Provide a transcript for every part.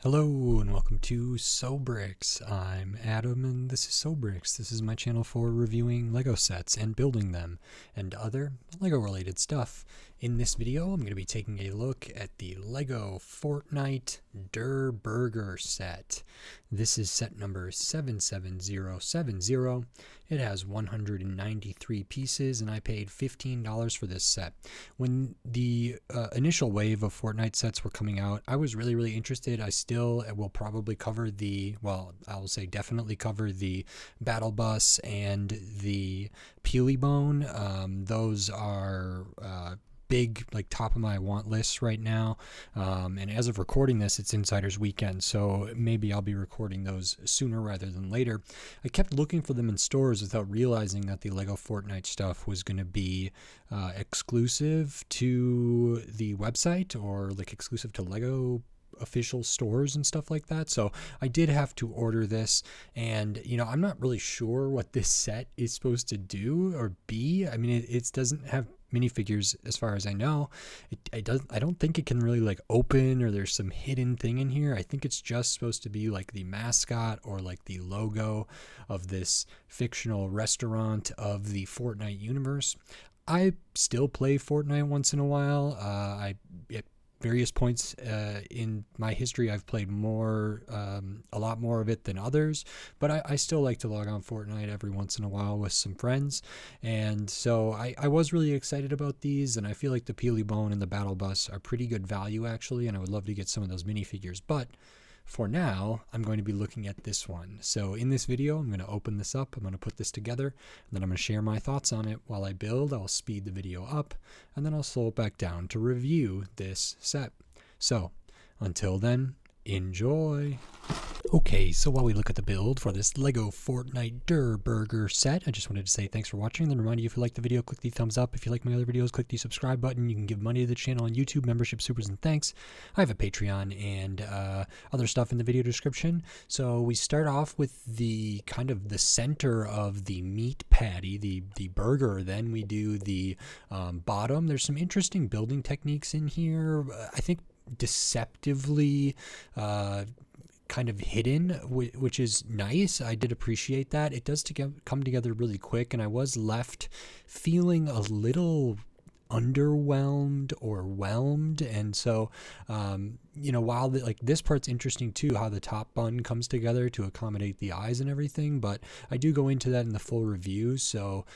Hello and welcome to Sobrix. I'm Adam and this is Sobrix. This is my channel for reviewing LEGO sets and building them and other LEGO related stuff. In this video, I'm going to be taking a look at the LEGO Fortnite Durrr Burger set. This is set number 77070. It has 193 pieces and I paid $15 for this set. When the initial wave of Fortnite sets were coming out, I was really interested. I still will probably cover I'll say definitely cover the Battle Bus and the Peely Bone. Those are big, like, top of my want list right now, and as of recording this, it's Insider's Weekend, so maybe I'll be recording those sooner rather than later. I kept looking for them in stores without realizing that the LEGO Fortnite stuff was going to be exclusive to the website, or like exclusive to LEGO official stores and stuff like that. So I did have to order this, and I'm not really sure what this set is supposed to do or be. I mean, it doesn't have minifigures as far as I know. I don't think it can really like open, or there's some hidden thing in here. I think it's just supposed to be like the mascot or like the logo of this fictional restaurant of the Fortnite universe. I still play Fortnite once in a while. At various points in my history, I've played a lot more of it than others, but I still like to log on Fortnite every once in a while with some friends, and so I was really excited about these, and I feel like the Peely Bone and the Battle Bus are pretty good value actually, and I would love to get some of those minifigures, but for now, I'm going to be looking at this one. So in this video, I'm going to open this up, I'm going to put this together, and then I'm going to share my thoughts on it. While I build, I'll speed the video up, and then I'll slow it back down to review this set. So, until then, enjoy! Okay, so while we look at the build for this LEGO Fortnite Durrr Burger set, I just wanted to say thanks for watching, and then remind you, if you like the video, click the thumbs up. If you like my other videos, click the subscribe button. You can give money to the channel on YouTube, membership, supers, and thanks. I have a Patreon and other stuff in the video description. So we start off with the kind of the center of the meat patty, the burger. Then we do the bottom. There's some interesting building techniques in here. I think deceptively kind of hidden, which is nice. I did appreciate that. It does come together really quick, and I was left feeling a little underwhelmed or whelmed, and so while this part's interesting too, how the top bun comes together to accommodate the eyes and everything, but I do go into that in the full review, so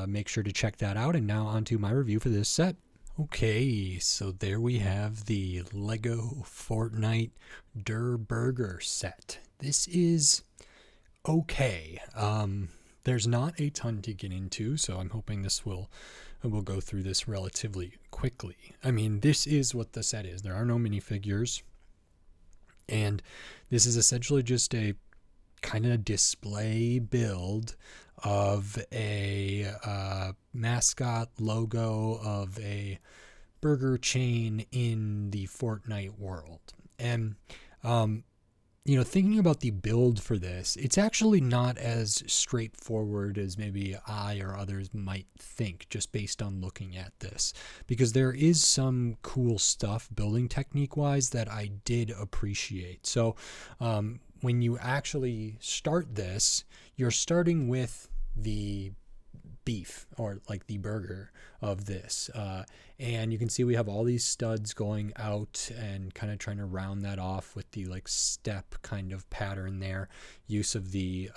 make sure to check that out. And now on to my review for this set. Okay, so there we have the LEGO Fortnite Durrr Burger set. This is okay. There's not a ton to get into, so I'm hoping we'll go through this relatively quickly. I mean, this is what the set is. There are no minifigures, and this is essentially just a kind of display build of a mascot logo of a burger chain in the Fortnite world. And thinking about the build for this, it's actually not as straightforward as maybe I or others might think just based on looking at this, because there is some cool stuff building technique wise that I did appreciate. So when you actually start this, you're starting with the beef, or like the burger of this, and you can see we have all these studs going out and kind of trying to round that off with the like step kind of pattern there, use of the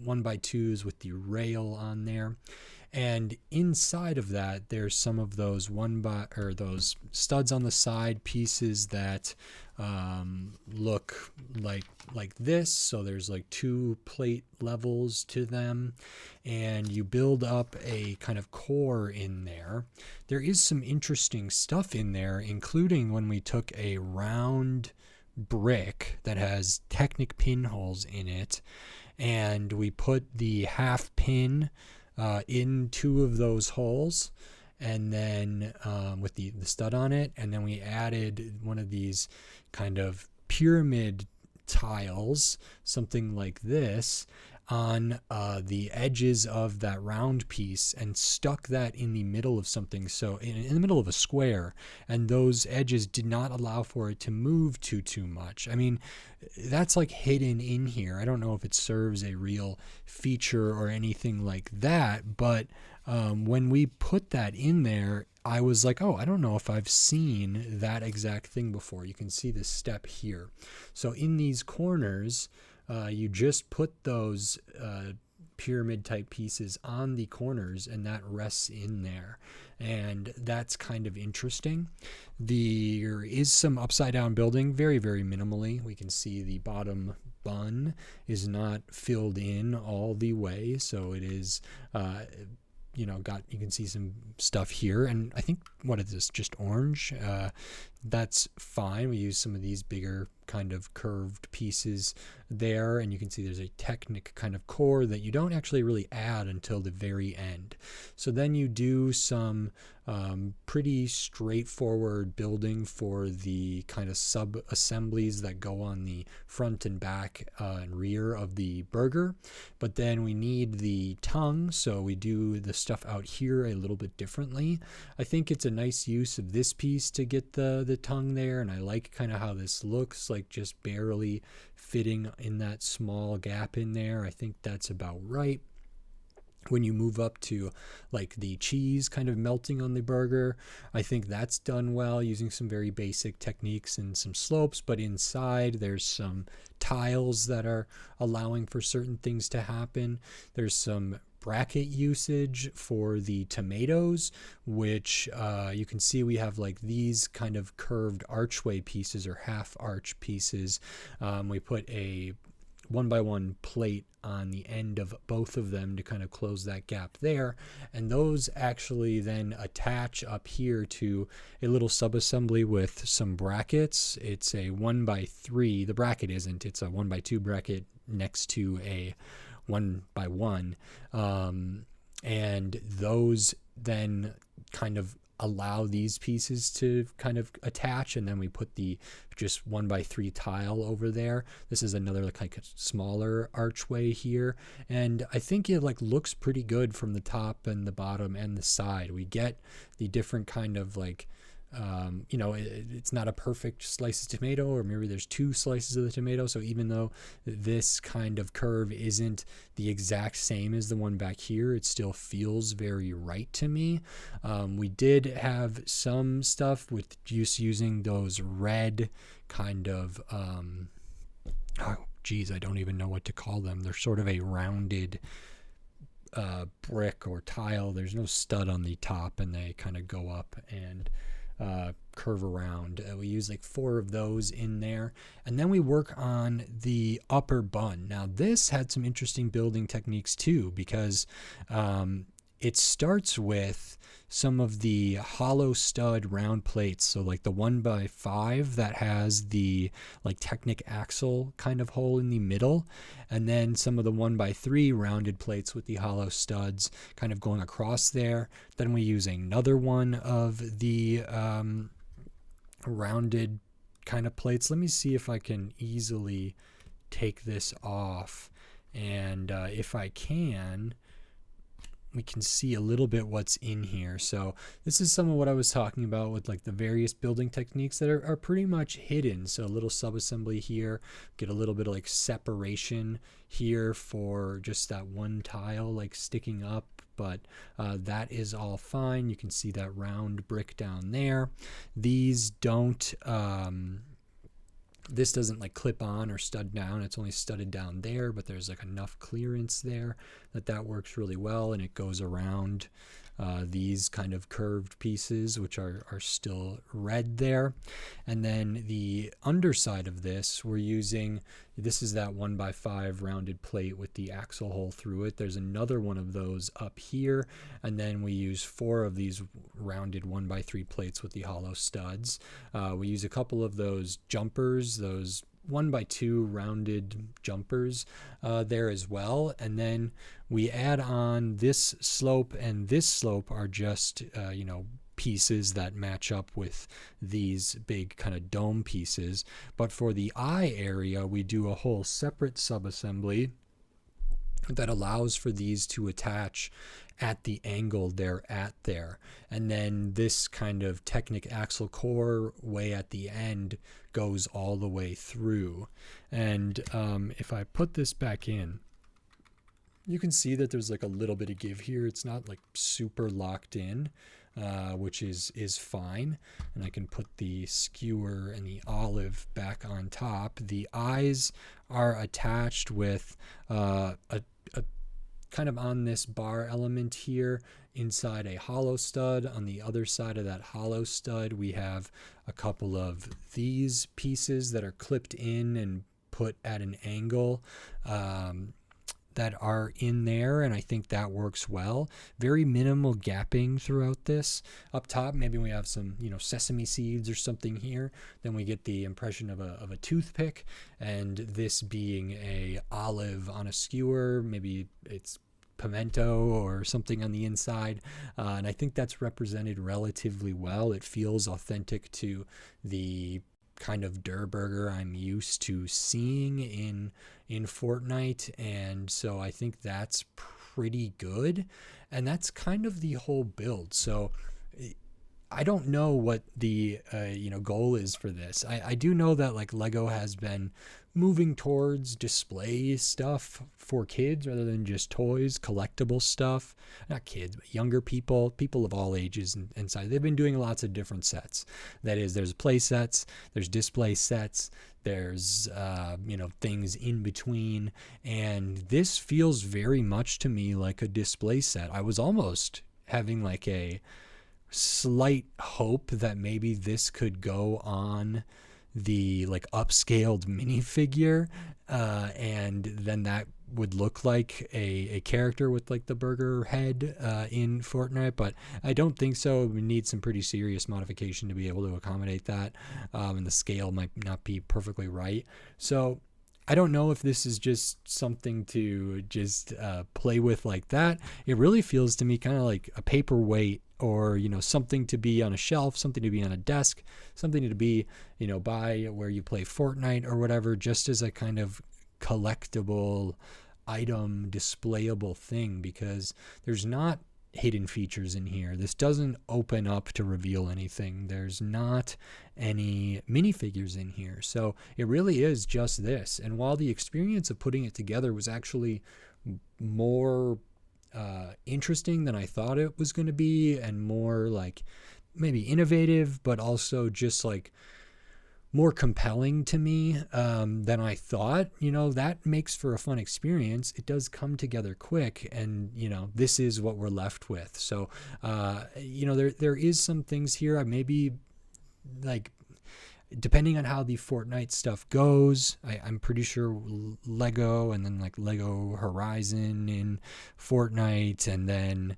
1x2s with the rail on there. And inside of that, there's some of those those studs on the side pieces that look like this. So there's like two plate levels to them, and you build up a kind of core in there. There is some interesting stuff in there, including when we took a round brick that has Technic pinholes in it, and we put the half pin in two of those holes, and then with the stud on it, and then we added one of these kind of pyramid tiles, something like this, on the edges of that round piece and stuck that in the middle of something, so in the middle of a square, and those edges did not allow for it to move too much. I mean, that's like hidden in here. I don't know if it serves a real feature or anything like that, but when we put that in there, I was like, oh, I don't know if I've seen that exact thing before. You can see the step here. So in these corners, you just put those pyramid type pieces on the corners, and that rests in there, and that's kind of interesting. There is some upside down building, very minimally. We can see the bottom bun is not filled in all the way, so it is you can see some stuff here, and I think, what is this, just orange? That's fine. We use some of these bigger kind of curved pieces there, and you can see there's a Technic kind of core that you don't actually really add until the very end. So then you do some pretty straightforward building for the kind of sub assemblies that go on the front and back and rear of the burger. But then we need the tongue, so we do the stuff out here a little bit differently. I think it's a nice use of this piece to get the tongue there, and I like kind of how this looks, like just barely fitting in that small gap in there. I think that's about right. When you move up to like the cheese kind of melting on the burger, I think that's done well using some very basic techniques and some slopes, but inside there's some tiles that are allowing for certain things to happen. There's some bracket usage for the tomatoes, which you can see we have like these kind of curved archway pieces or half arch pieces. We put a 1x1 plate on the end of both of them to kind of close that gap there, and those actually then attach up here to a little subassembly with some brackets. It's a 1x3. The bracket isn't, it's a 1x2 bracket next to a 1x1, and those then kind of allow these pieces to kind of attach, and then we put the just 1x3 tile over there. This is another like smaller archway here, and I think it like looks pretty good from the top and the bottom and the side. We get the different kind of like it's not a perfect slice of tomato, or maybe there's two slices of the tomato, so even though this kind of curve isn't the exact same as the one back here, it still feels very right to me. We did have some stuff with just using those red kind of I don't even know what to call them. They're sort of a rounded brick or tile. There's no stud on the top, and they kind of go up and curve around. We use like 4 of those in there, and then we work on the upper bun. Now this had some interesting building techniques too, because it starts with some of the hollow stud round plates, so like the 1x5 that has the like Technic axle kind of hole in the middle, and then some of the 1x3 rounded plates with the hollow studs kind of going across there. Then we use another one of the rounded kind of plates. Let me see if I can easily take this off, and if I can, we can see a little bit what's in here. So this is some of what I was talking about with like the various building techniques that are pretty much hidden. So a little subassembly here, get a little bit of like separation here for just that one tile like sticking up, but that is all fine. You can see that round brick down there. These don't this doesn't like clip on or stud down. It's only studded down there, but there's like enough clearance there that works really well, and it goes around these kind of curved pieces, which are still red there. And then the underside of this, we're using, this is that 1x5 rounded plate with the axle hole through it. There's another one of those up here, and then we use 4 of these rounded 1x3 plates with the hollow studs. We use a couple of those jumpers, those 1x2 rounded jumpers there as well, and then we add on this slope, and this slope are just pieces that match up with these big kind of dome pieces. But for the eye area, we do a whole separate subassembly that allows for these to attach at the angle they're at there. And then this kind of Technic axle core way at the end goes all the way through. And if I put this back in, you can see that there's like a little bit of give here. It's not like super locked in, which is fine. And I can put the skewer and the olive back on top. The eyes are attached with a kind of on this bar element here inside a hollow stud. On the other side of that hollow stud, we have a couple of these pieces that are clipped in and put at an angle that are in there, and I think that works well. Very minimal gapping throughout this. Up top, maybe we have some, sesame seeds or something here. Then we get the impression of a toothpick, and this being a olive on a skewer. Maybe it's pimento or something on the inside, and I think that's represented relatively well. It feels authentic to the kind of Durrr Burger I'm used to seeing in Fortnite, and so I think that's pretty good, and that's kind of the whole build. So I don't know what the goal is for this. I do know that like LEGO has been moving towards display stuff for kids rather than just toys, collectible stuff. Not kids, but younger people of all ages and size. They've been doing lots of different sets. That is, there's play sets, there's display sets, there's things in between, and this feels very much to me like a display set. I was almost having like a slight hope that maybe this could go on the like upscaled minifigure, and then that would look like a character with like the burger head in Fortnite, but I don't think so. We need some pretty serious modification to be able to accommodate that, and the scale might not be perfectly right. So I don't know if this is just something to just play with like that. It really feels to me kind of like a paperweight, or something to be on a shelf, something to be on a desk, something to be by where you play Fortnite or whatever, just as a kind of collectible item, displayable thing, because there's not hidden features in here. This doesn't open up to reveal anything. There's not any minifigures in here, so it really is just this. And while the experience of putting it together was actually more interesting than I thought it was going to be, and more like maybe innovative, but also just like more compelling to me than I thought, that makes for a fun experience. It does come together quick, and this is what we're left with. So there is some things here I maybe like, depending on how the Fortnite stuff goes. I'm pretty sure Lego, and then like Lego Horizon in Fortnite, and then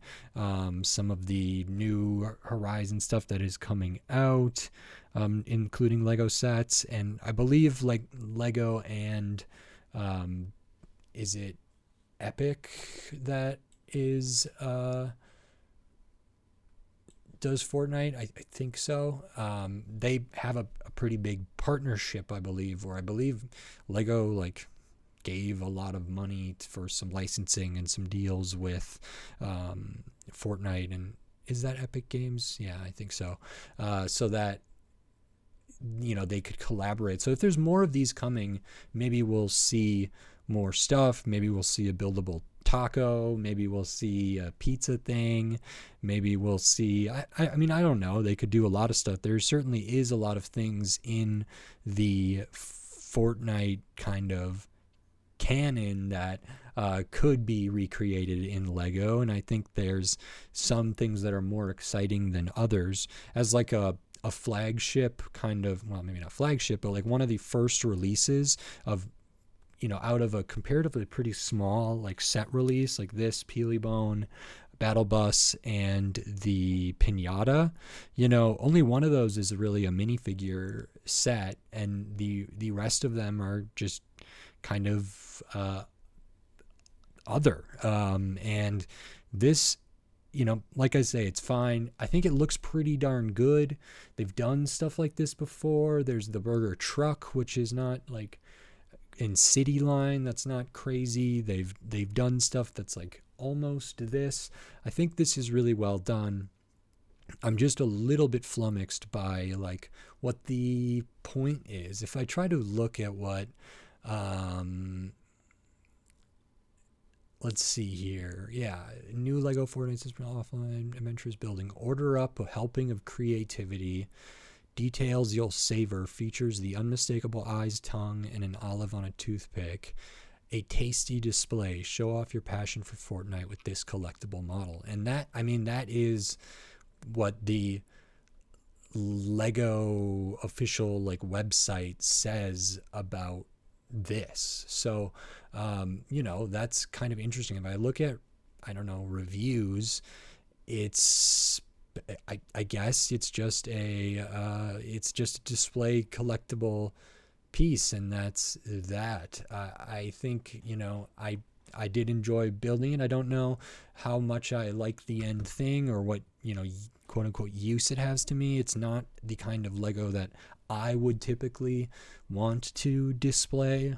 some of the new Horizon stuff that is coming out, including Lego sets, and I believe like Lego and is it Epic that is does Fortnite? I think so. They have a pretty big partnership, I believe, where I believe Lego like gave a lot of money for some licensing and some deals with Fortnite. And is that Epic Games? Yeah, I think so. So that they could collaborate. So if there's more of these coming, maybe we'll see more stuff. Maybe we'll see a buildable taco. Maybe we'll see a pizza thing. Maybe we'll see, I mean, I don't know. They could do a lot of stuff. There certainly is a lot of things in the Fortnite kind of canon that could be recreated in Lego. And I think there's some things that are more exciting than others. As like a flagship kind of, well, maybe not flagship, but like one of the first releases of, out of a comparatively pretty small like set release, like this Peelybone, Battle Bus, and the Pinata, only one of those is really a minifigure set, and the rest of them are just kind of other. And this, like I say, it's fine. I think it looks pretty darn good. They've done stuff like this before. There's the burger truck, which is not like in city line that's not crazy. They've done stuff that's like almost this. I think this is really well done. I'm just a little bit flummoxed by like what the point is. If I try to look at what let's see here. Yeah, new LEGO Fortnite system offline adventures building. Order up a helping of creativity. Details you'll savor. Features the unmistakable eyes, tongue, and an olive on a toothpick. A tasty display. Show off your passion for Fortnite with this collectible model. And that, I mean, that is what the LEGO official like website says about this. So, that's kind of interesting. If I look at, I don't know, reviews, it's, I guess it's just a display collectible piece, and that's that. I think, I did enjoy building it. I don't know how much I like the end thing or what, quote unquote use it has to me. It's not the kind of Lego that I would typically want to display,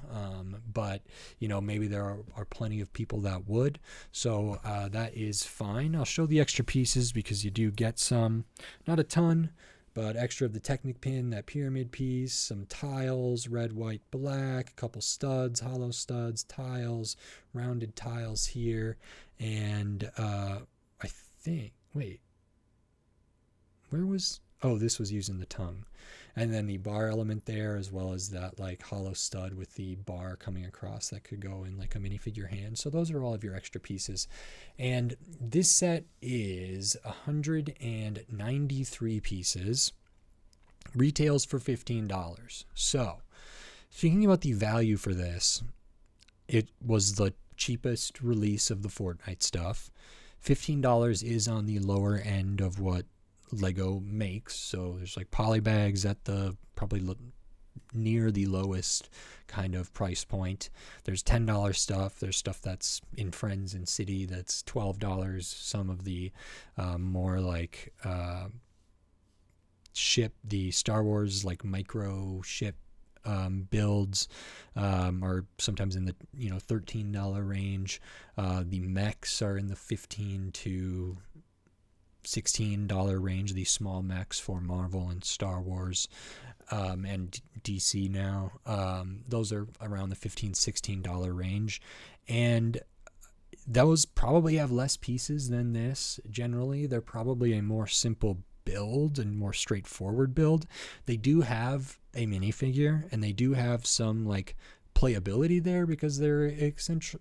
but maybe there are plenty of people that would, so that is fine. I'll show the extra pieces because you do get some, not a ton, but extra of the Technic pin, that pyramid piece, some tiles, red, white, black, a couple studs, hollow studs, tiles, rounded tiles here, and I think, wait, this was using the tongue. And then the bar element there, as well as that like hollow stud with the bar coming across that could go in like a minifigure hand. So those are all of your extra pieces. And this set is 193 pieces. Retails for $15. So thinking about the value for this, it was the cheapest release of the Fortnite stuff. $15 is on the lower end of what Lego makes, so there's like polybags at the probably near the lowest kind of price point. There's $10 stuff. There's stuff that's in Friends and City that's $12. Some of the more like the Star Wars like micro ship builds are sometimes in the $13 range. The mechs are in the $15 to $16 range, these small mechs for Marvel and Star Wars and DC now. Those are around the $15-16 range, and those probably have less pieces than this. Generally, they're probably a more simple build and more straightforward build. They do have a minifigure, and they do have some like playability there because they're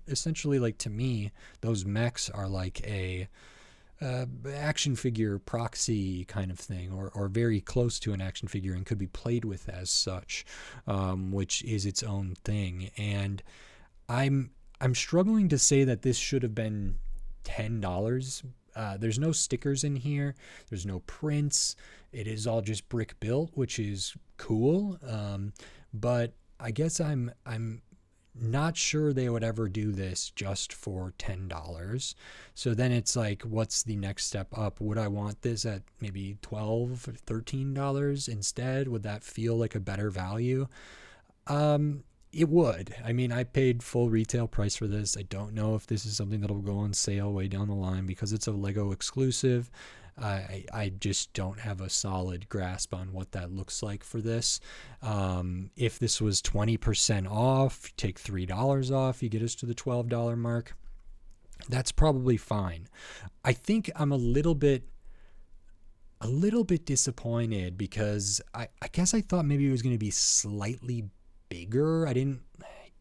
essentially, like, to me, those mechs are like a action figure proxy kind of thing, or very close to an action figure, and could be played with as such, which is its own thing. And I'm struggling to say that this should have been $10. There's no stickers in here. There's no prints. It is all just brick built, which is cool. But I guess I'm not sure they would ever do this just for $10. So then it's like, what's the next step up? Would I want this at maybe $12 or $13 instead? Would that feel like a better value? It would. I mean, I paid full retail price for this. I don't know if this is something that'll go on sale way down the line because it's a Lego exclusive. I just don't have a solid grasp on what that looks like for this. If this was 20% off, take $3 off, you get us to the $12 mark. That's probably fine. I think I'm a little bit disappointed because I guess I thought maybe it was going to be slightly bigger. I didn't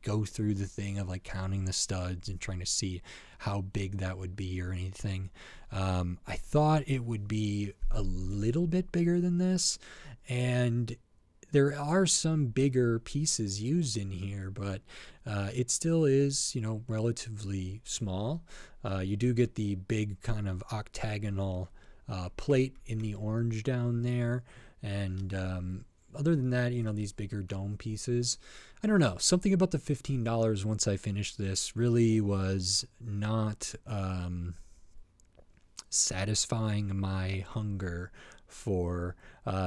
go through the thing of like counting the studs and trying to see how big that would be or anything. I thought it would be a little bit bigger than this, and there are some bigger pieces used in here, but it still is, relatively small. You do get the big kind of octagonal plate in the orange down there, and other than that, these bigger dome pieces, I don't know, something about the $15 once I finished this really was not satisfying my hunger for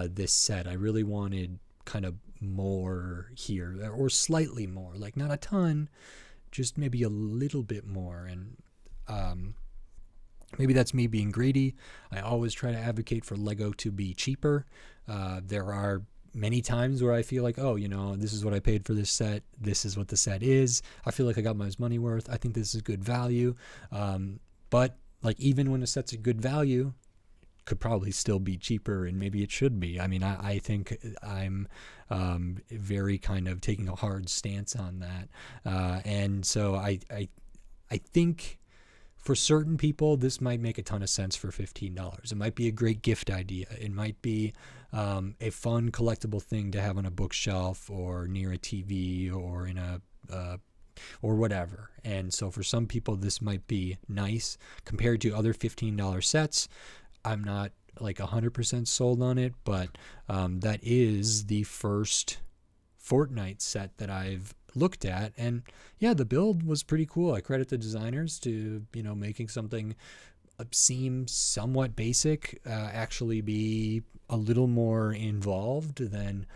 this set. I really wanted kind of more here, or slightly more, like not a ton, just maybe a little bit more. And maybe that's me being greedy. I always try to advocate for Lego to be cheaper. There are many times where I feel like, oh, this is what I paid for this set. This is what the set is. I feel like I got my money worth. I think this is good value. But like, even when a set's a good value, could probably still be cheaper, and maybe it should be. I mean, I think I'm very kind of taking a hard stance on that. And so I think for certain people, this might make a ton of sense for $15. It might be a great gift idea. It might be a fun collectible thing to have on a bookshelf or near a TV or in a or whatever. And so for some people, this might be nice compared to other $15 sets. I'm not like 100% sold on it, but that is the first Fortnite set that I've looked at, and yeah, the build was pretty cool. I credit the designers to making something seem somewhat basic actually be a little more involved than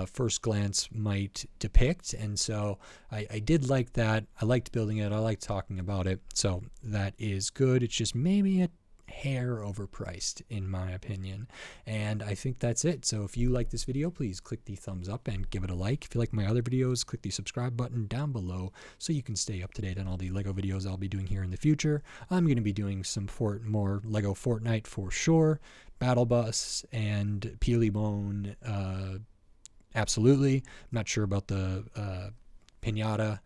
first glance might depict. And so I did like that. I liked building it. I liked talking about it. So that is good. It's just maybe a hair overpriced in my opinion, and I think that's it. So if you like this video, please click the thumbs up and give it a like. If you like my other videos, click the subscribe button down below so you can stay up to date on all the Lego videos I'll be doing here in the future. I'm going to be doing some more Lego Fortnite for sure. Battle Bus and Peely Bone, absolutely. I'm not sure about the Pinata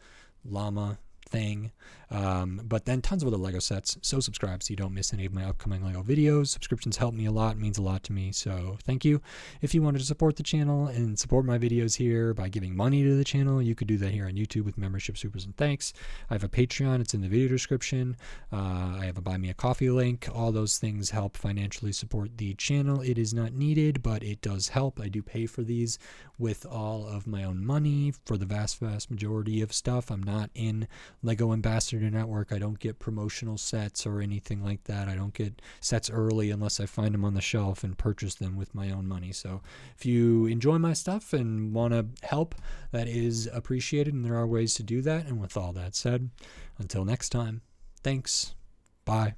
Llama thing, but then tons of other Lego sets. So subscribe so you don't miss any of my upcoming Lego videos. Subscriptions help me a lot, means a lot to me, so thank you. If you wanted to support the channel and support my videos here by giving money to the channel, you could do that here on YouTube with membership, supers, and thanks. I have a Patreon, it's in the video description. I have a Buy Me a Coffee link. All those things help financially support the channel. It is not needed, but it does help. I do pay for these with all of my own money for the vast majority of stuff. I'm not in Lego Ambassador Network. I don't get promotional sets or anything like that. I don't get sets early unless I find them on the shelf and purchase them with my own money. So if you enjoy my stuff and want to help, that is appreciated, and there are ways to do that. And with all that said, until next time, thanks. Bye.